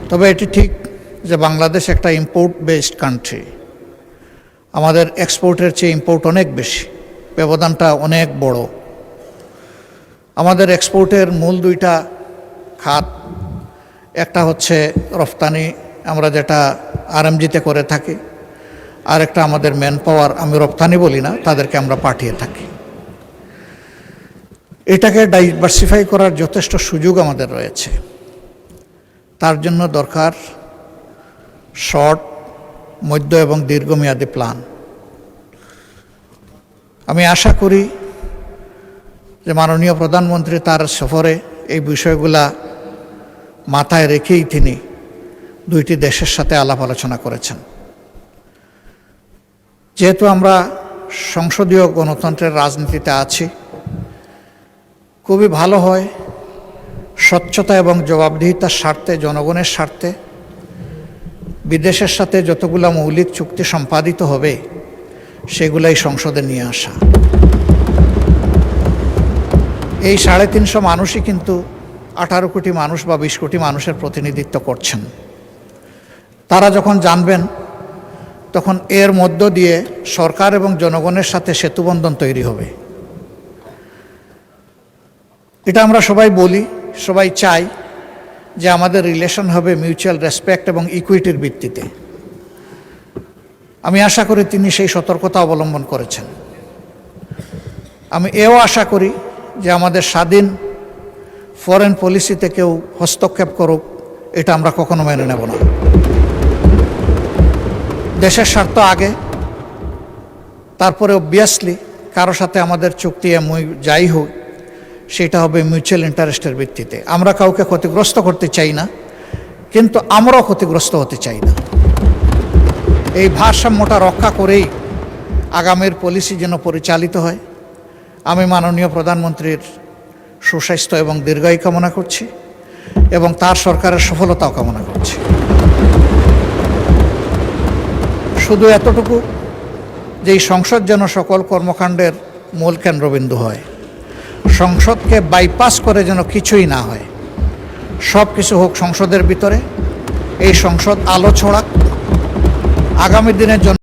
তবে এটি ঠিক যে বাংলাদেশ একটা ইম্পোর্ট বেসড কান্ট্রি। আমাদের এক্সপোর্টের চেয়ে ইম্পোর্ট অনেক বেশি, ব্যবধানটা অনেক বড়। আমাদের এক্সপোর্টের মূল দুইটা খাত, একটা হচ্ছে রফতানি, আমরা যেটা আরএমজিতে করে থাকি, আর একটা আমাদের ম্যান পাওয়ার, আমি রপ্তানি বলি না, তাদেরকে আমরা পাঠিয়ে থাকি। এটাকে ডাইভার্সিফাই করার যথেষ্ট সুযোগ আমাদের রয়েছে। তার জন্য দরকার শর্ট, মধ্য এবং দীর্ঘমেয়াদী প্ল্যান। আমি আশা করি যে মাননীয় প্রধানমন্ত্রী তার সফরে এই বিষয়গুলা মাথায় রেখেই তিনি দুইটি দেশের সাথে আলাপ আলোচনা করেছেন। যেহেতু আমরা সংসদীয় গণতন্ত্রের রাজনীতিতে আছি, খুবই ভালো হয় স্বচ্ছতা এবং জবাবদিহিতার স্বার্থে, জনগণের স্বার্থে বিদেশের সাথে যতগুলো মৌলিক চুক্তি সম্পাদিত হবে সেগুলাই সংসদে নিয়ে আসা। এই 350 মানুষই কিন্তু 18 কোটি মানুষ বা 20 কোটি মানুষের প্রতিনিধিত্ব করছেন। তারা যখন জানবেন তখন এর মধ্য দিয়ে সরকার এবং জনগণের সাথে সেতুবন্ধন তৈরি হবে। এটা আমরা সবাই বলি, সবাই চাই যে আমাদের রিলেশন হবে মিউচুয়াল রেসপেক্ট এবং ইকুইটির ভিত্তিতে। আমি আশা করি তিনি সেই সতর্কতা অবলম্বন করেছেন। আমি এও আশা করি যে আমাদের স্বাধীন ফরেন পলিসিতে কেউ হস্তক্ষেপ করুক, এটা আমরা কখনো মেনে নেব না। দেশের স্বার্থ আগে, তারপরে অবভিয়াসলি কারো সাথে আমাদের চুক্তি যাই হোক সেটা হবে মিউচুয়াল ইন্টারেস্টের ভিত্তিতে। আমরা কাউকে ক্ষতিগ্রস্ত করতে চাই না, কিন্তু আমরাও ক্ষতিগ্রস্ত হতে চাই না। এই ভারসাম্যটা রক্ষা করেই আগামীর পলিসি যেন পরিচালিত হয়। আমি মাননীয় প্রধানমন্ত্রীর সুস্বাস্থ্য এবং দীর্ঘায়ু কামনা করছি এবং তার সরকারের সফলতাও কামনা করছি। শুধু এতটুকু যে এই সংসদ যেন সকল কর্মকাণ্ডের মূল কেন্দ্রবিন্দু হয়, সংসদকে বাইপাস করে যেন কিছুই না হয়, সব কিছু হোক সংসদের ভিতরে। এই সংসদ আলো ছড়াক, আগামী দিনের জন্য